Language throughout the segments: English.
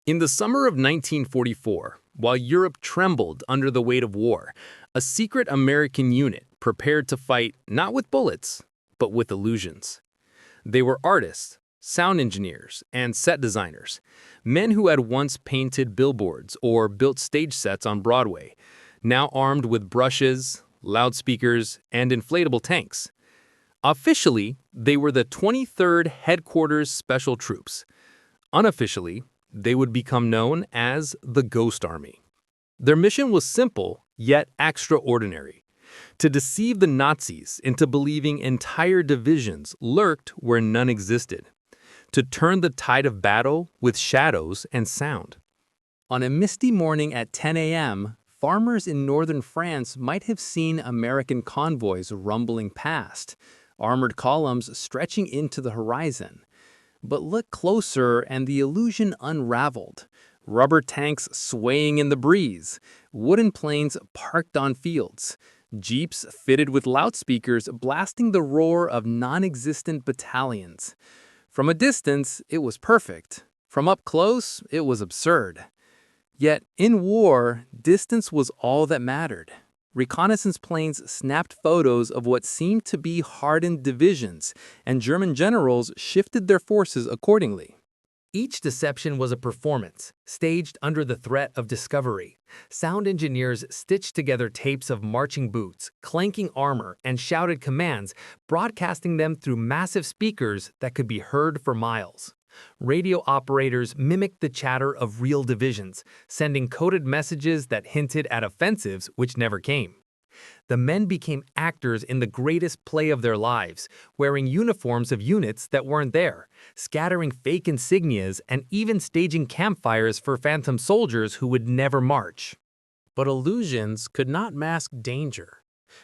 In the summer of 1944, while Europe trembled under the weight of war, a secret American unit prepared to fight not with bullets, but with illusions. They were artists, sound engineers, and set designers, men who had once painted billboards or built stage sets on Broadway, now armed with brushes, loudspeakers, and inflatable tanks. Officially, they were the 23rd Headquarters Special Troops. Unofficially, they would become known as the Ghost Army. Their mission was simple, yet extraordinary: to deceive the Nazis into believing entire divisions lurked where none existed, to turn the tide of battle with shadows and sound. On a misty morning at 10 a.m., farmers in northern France might have seen American convoys rumbling past, armored columns stretching into the horizon. But look closer and the illusion unraveled. Rubber tanks swaying in the breeze, wooden planes parked on fields, jeeps fitted with loudspeakers blasting the roar of non-existent battalions. From a distance, it was perfect. From up close, it was absurd. Yet, in war, distance was all that mattered. Reconnaissance planes snapped photos of what seemed to be hardened divisions, and German generals shifted their forces accordingly. Each deception was a performance, staged under the threat of discovery. Sound engineers stitched together tapes of marching boots, clanking armor, and shouted commands, broadcasting them through massive speakers that could be heard for miles. Radio operators mimicked the chatter of real divisions, sending coded messages that hinted at offensives which never came. The men became actors in the greatest play of their lives, wearing uniforms of units that weren't there, scattering fake insignias, and even staging campfires for phantom soldiers who would never march. But illusions could not mask danger.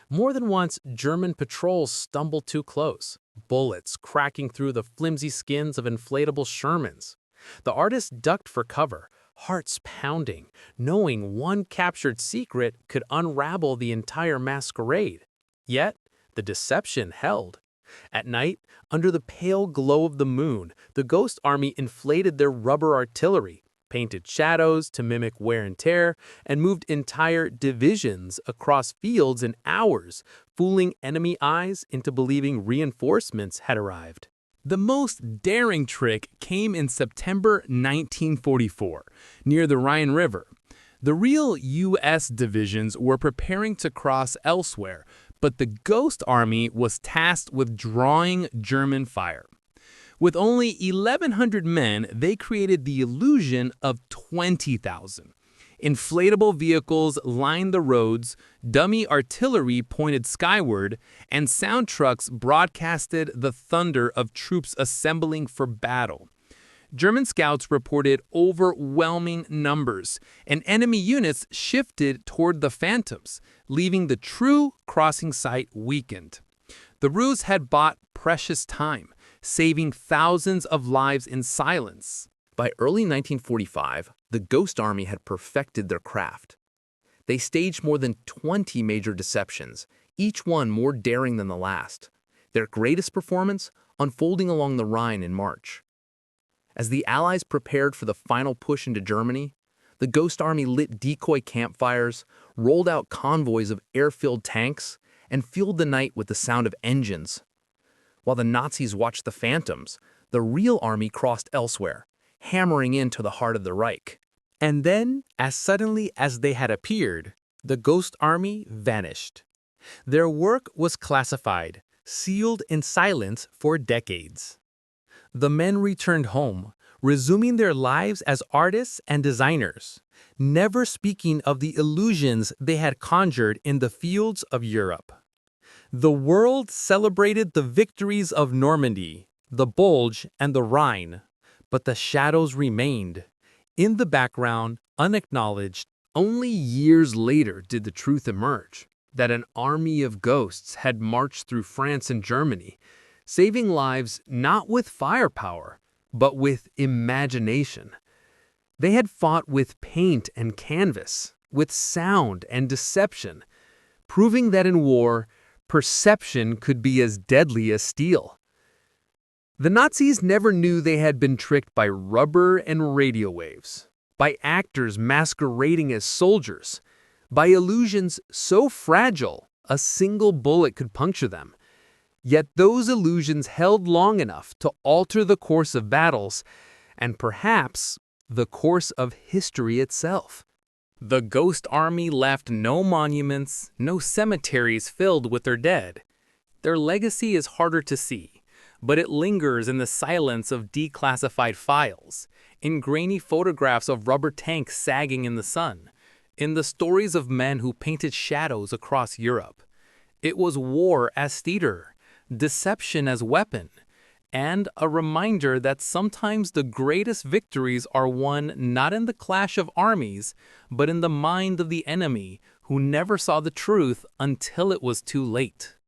More than once, German patrols stumbled too close, bullets cracking through the flimsy skins of inflatable Shermans. The artists ducked for cover, hearts pounding, knowing one captured secret could unravel the entire masquerade. Yet, the deception held. At night, under the pale glow of the moon, the Ghost Army inflated their rubber artillery, painted shadows to mimic wear and tear, and moved entire divisions across fields in hours, fooling enemy eyes into believing reinforcements had arrived. The most daring trick came in September 1944, near the Rhine River. The real U.S. divisions were preparing to cross elsewhere, but the Ghost Army was tasked with drawing German fire. With only 1,100 men, they created the illusion of 20,000. Inflatable vehicles lined the roads, dummy artillery pointed skyward, and sound trucks broadcasted the thunder of troops assembling for battle. German scouts reported overwhelming numbers, and enemy units shifted toward the phantoms, leaving the true crossing site weakened. The ruse had bought precious time, saving thousands of lives in silence. By early 1945, the Ghost Army had perfected their craft. They staged more than 20 major deceptions, each one more daring than the last, their greatest performance unfolding along the Rhine in March. As the Allies prepared for the final push into Germany, the Ghost Army lit decoy campfires, rolled out convoys of air-filled tanks, and fueled the night with the sound of engines. While the Nazis watched the phantoms, the real army crossed elsewhere, hammering into the heart of the Reich. And then, as suddenly as they had appeared, the Ghost Army vanished. Their work was classified, sealed in silence for decades. The men returned home, resuming their lives as artists and designers, never speaking of the illusions they had conjured in the fields of Europe. The world celebrated the victories of Normandy, the Bulge, and the Rhine, but the shadows remained. In the background, unacknowledged, only years later did the truth emerge, that an army of ghosts had marched through France and Germany, saving lives not with firepower, but with imagination. They had fought with paint and canvas, with sound and deception, proving that in war, perception could be as deadly as steel. The Nazis never knew they had been tricked by rubber and radio waves, by actors masquerading as soldiers, by illusions so fragile a single bullet could puncture them. Yet those illusions held long enough to alter the course of battles, and perhaps the course of history itself. The Ghost Army left no monuments, no cemeteries filled with their dead. Their legacy is harder to see, but it lingers in the silence of declassified files, in grainy photographs of rubber tanks sagging in the sun, in the stories of men who painted shadows across Europe. It was war as theater, deception as weapon, and a reminder that sometimes the greatest victories are won not in the clash of armies, but in the mind of the enemy who never saw the truth until it was too late.